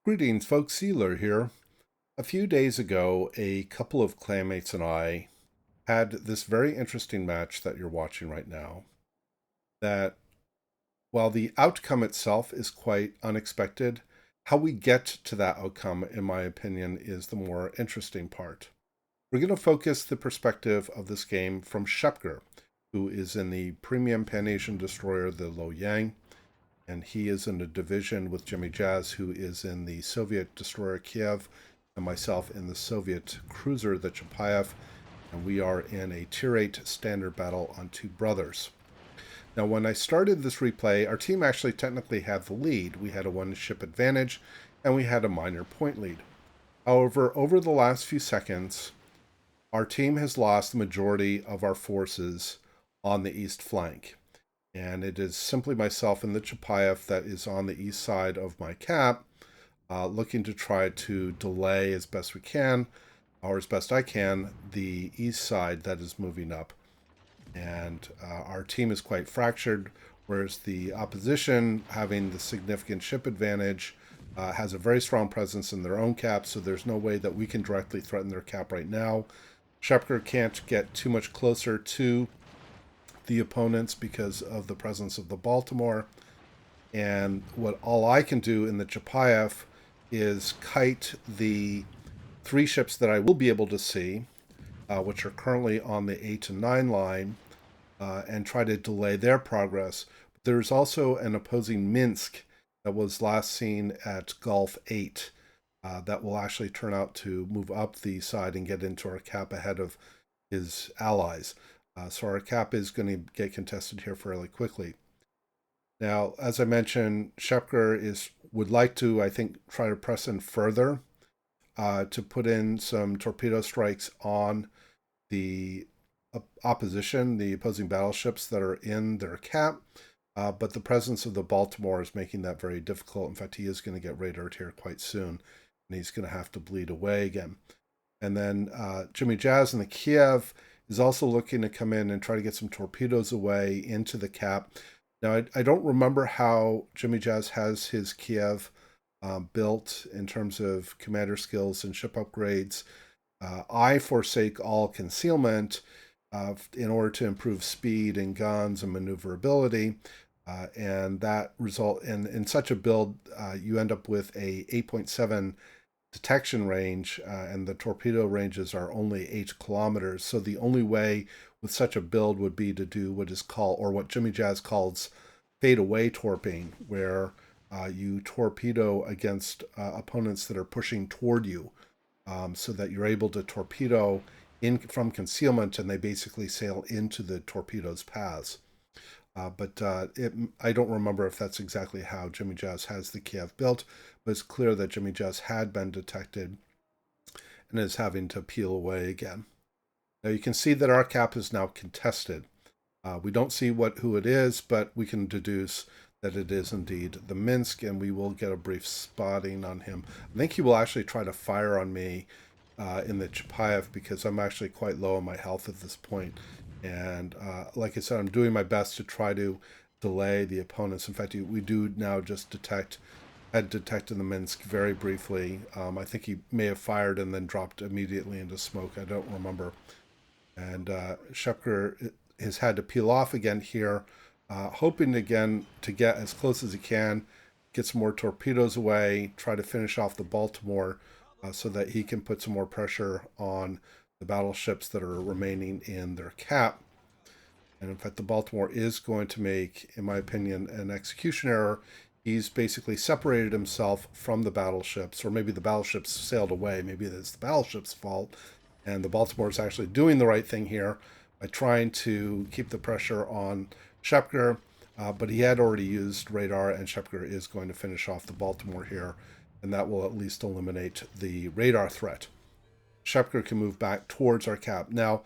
Greetings, folks. Sealer here. A few days ago, a couple of clanmates and I had this very interesting match that you're watching right now. That, while the outcome itself is quite unexpected, how we get to that outcome, in my opinion, is the more interesting part. We're going to focus the perspective of this game from Schepker, who is in the premium Pan-Asian destroyer, the Loyang, and he is in a division with Jimmy Jazz, who is in the Soviet destroyer Kiev, and myself in the Soviet cruiser, the Chapayev, and we are in a tier-VIII standard battle on two brothers. Now, when I started this replay, our team actually technically had the lead. We had a one-ship advantage, and we had a minor point lead. However, over the last few seconds, our team has lost the majority of our forces on the east flank. And it is simply myself and the Chapayev that is on the east side of my cap, looking to try to delay as best we can, or as best I can, the east side that is moving up. And our team is quite fractured, whereas the opposition, having the significant ship advantage, has a very strong presence in their own cap, so there's no way that we can directly threaten their cap right now. Schepker can't get too much closer to the opponents because of the presence of the Baltimore. And what all I can do in the Chapayev is kite the three ships that I will be able to see, which are currently on the 8 and 9 line, and try to delay their progress. But there's also an opposing Minsk that was last seen at Gulf 8 that will actually turn out to move up the side and get into our cap ahead of his allies. So our cap is going to get contested here fairly quickly. Now, as I mentioned, Schepker would like to, I think, try to press in further to put in some torpedo strikes on the opposition, the opposing battleships that are in their cap. But the presence of the Baltimore is making that very difficult. In fact, he is going to get radared here quite soon, and he's going to have to bleed away again. And then Jimmy Jazz in the Kiev is also looking to come in and try to get some torpedoes away into the cap. Now, I don't remember how Jimmy Jazz has his Kiev built in terms of commander skills and ship upgrades. I forsake all concealment in order to improve speed and guns and maneuverability. And that result in such a build, you end up with a 8.7 detection range, and the torpedo ranges are only 8 kilometers. So the only way with such a build would be to do what is called, or what Jimmy Jazz calls, fade away torping, where you torpedo against opponents that are pushing toward you, so that you're able to torpedo in from concealment, and they basically sail into the torpedo's paths. But I don't remember if that's exactly how Jimmy Jazz has the Kiev built, but it's clear that Jimmy Jazz had been detected and is having to peel away again. Now you can see that our cap is now contested. We don't see who it is, but we can deduce that it is indeed the Minsk, and we will get a brief spotting on him. I think he will actually try to fire on me in the Chapayev, because I'm actually quite low on my health at this point. And like I said, I'm doing my best to try to delay the opponents. In fact, we do now just had detected the Minsk very briefly. I think he may have fired and then dropped immediately into smoke. I don't remember. And Schepker has had to peel off again here, hoping again to get as close as he can, get some more torpedoes away, try to finish off the Baltimore so that he can put some more pressure on the battleships that are remaining in their cap. And in fact, the Baltimore is going to make, in my opinion, an execution error. He's basically separated himself from the battleships, or maybe the battleships sailed away. Maybe it's the battleship's fault. And the Baltimore is actually doing the right thing here by trying to keep the pressure on Schepker. But he had already used radar, and Schepker is going to finish off the Baltimore here, and that will at least eliminate the radar threat. Schepker can move back towards our cap. Now,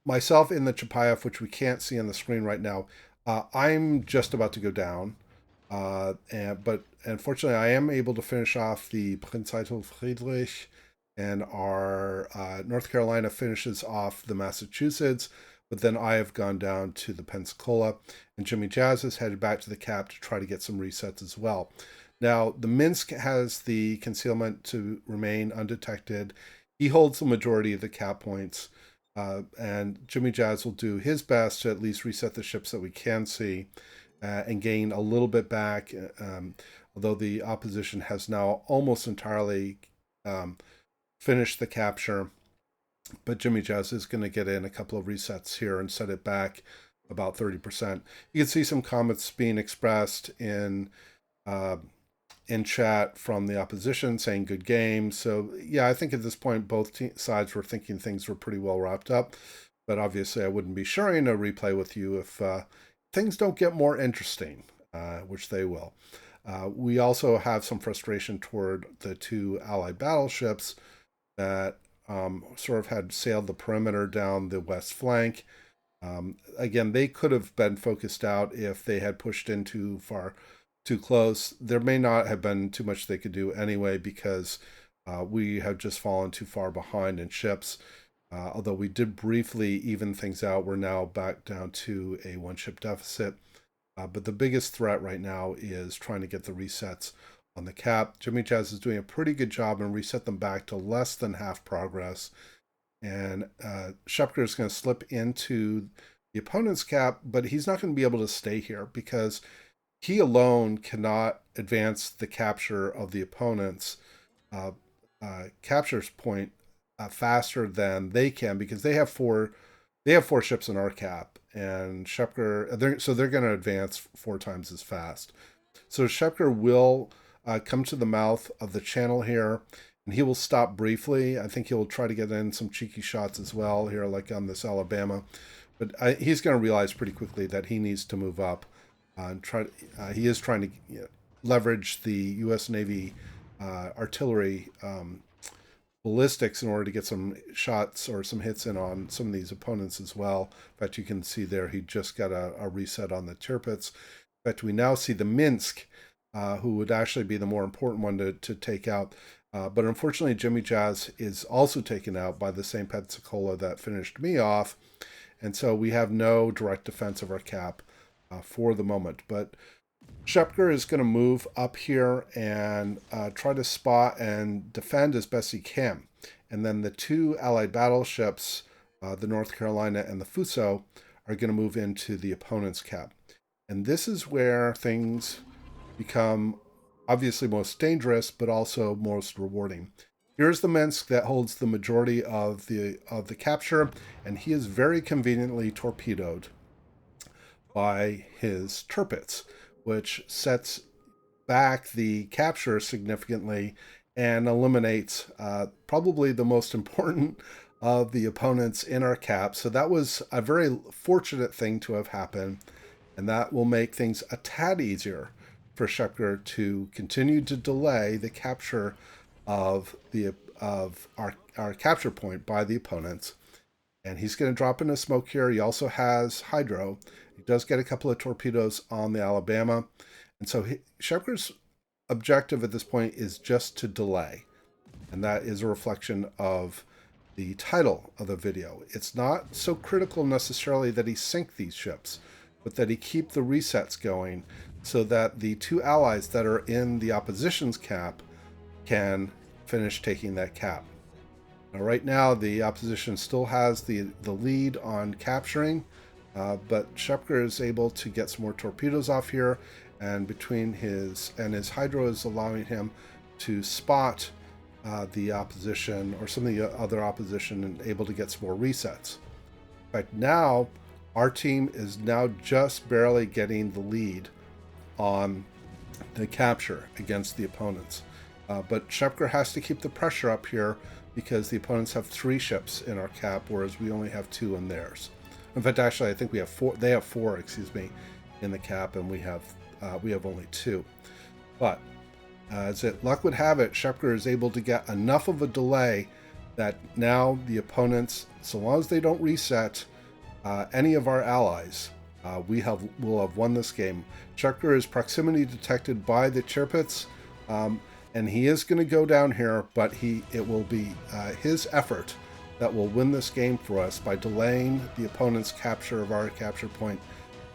myself in the Chapayev, which we can't see on the screen right now, I'm just about to go down. But unfortunately, I am able to finish off the Prinz Eitel Friedrich, and our North Carolina finishes off the Massachusetts. But then I have gone down to the Pensacola, and Jimmy Jazz is headed back to the cap to try to get some resets as well. Now, the Minsk has the concealment to remain undetected. He holds the majority of the cap points, and Jimmy Jazz will do his best to at least reset the ships that we can see and gain a little bit back, although the opposition has now almost entirely finished the capture. But Jimmy Jazz is going to get in a couple of resets here and set it back about 30%. You can see some comments being expressed in chat from the opposition saying good game. So yeah, I think at this point both sides were thinking things were pretty well wrapped up, but obviously I wouldn't be sharing a replay with you if things don't get more interesting, which they will. We also have some frustration toward the two Allied battleships that sort of had sailed the perimeter down the west flank. Again, they could have been focused out if they had pushed in too close. There may not have been too much they could do anyway, because we have just fallen too far behind in ships. Although we did briefly even things out, we're now back down to a one ship deficit. But the biggest threat right now is trying to get the resets on the cap. Jimmy Jazz is doing a pretty good job and reset them back to less than half progress. And Schepker is going to slip into the opponent's cap, but he's not going to be able to stay here because he alone cannot advance the capture of the opponent's capture point faster than they can, because they have four ships in our cap, and Schepker, so they're going to advance 4 times as fast. So Schepker will come to the mouth of the channel here, and he will stop briefly. I think he'll try to get in some cheeky shots as well here, like on this Alabama, but he's going to realize pretty quickly that he needs to move up. He is trying to leverage the U.S. Navy artillery ballistics in order to get some shots or some hits in on some of these opponents as well. In fact, you can see there he just got a reset on the tier-VIII. In fact, we now see the Minsk, who would actually be the more important one to take out. But unfortunately, Jimmy Jazz is also taken out by the same Pensacola that finished me off. And so we have no direct defense of our cap for the moment. But Schepker is going to move up here and try to spot and defend as best he can. And then the two Allied battleships, the North Carolina and the Fuso, are going to move into the opponent's cap. And this is where things become obviously most dangerous, but also most rewarding. Here's the Minsk that holds the majority of the capture, and he is very conveniently torpedoed by his tier-VIIIs, which sets back the capture significantly and eliminates probably the most important of the opponents in our cap. So that was a very fortunate thing to have happened, and that will make things a tad easier for Schepker to continue to delay the capture of our capture point by the opponents. And he's going to drop in a smoke here. He also has hydro. He does get a couple of torpedoes on the Alabama. And so Schepker's objective at this point is just to delay. And that is a reflection of the title of the video. It's not so critical necessarily that he sink these ships, but that he keep the resets going so that the two allies that are in the opposition's cap can finish taking that cap. Now, right now, the opposition still has the lead on capturing, but Schepker is able to get some more torpedoes off here, and between his hydro is allowing him to spot the opposition or some of the other opposition and able to get some more resets. In fact, now our team is now just barely getting the lead on the capture against the opponents. But Schepker has to keep the pressure up here because the opponents have 3 ships in our cap, whereas we only have 2 in theirs. In fact, actually, I think we have 4. They have 4, excuse me, in the cap, and we have only 2. But as luck would have it, Schepker is able to get enough of a delay that now the opponents, so long as they don't reset any of our allies, will have won this game. Schepker is proximity detected by the tier-VIIIs, and he is going to go down here, but it will be his effort that will win this game for us by delaying the opponent's capture of our capture point.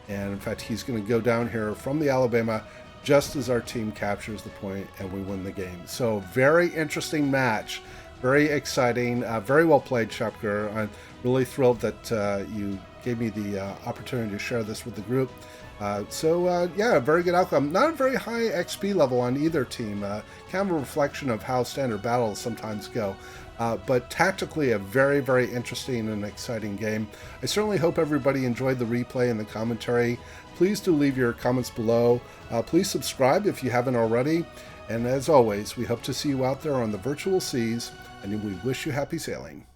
And in fact, he's going to go down here from the Alabama, just as our team captures the point and we win the game. So very interesting match, very exciting, very well played, Schepker. I'm really thrilled that you gave me the opportunity to share this with the group. Yeah, very good outcome. Not a very high XP level on either team. Kind of a reflection of how standard battles sometimes go. But tactically a very, very interesting and exciting game. I certainly hope everybody enjoyed the replay and the commentary. Please do leave your comments below. Please subscribe if you haven't already. And as always, we hope to see you out there on the virtual seas, and we wish you happy sailing.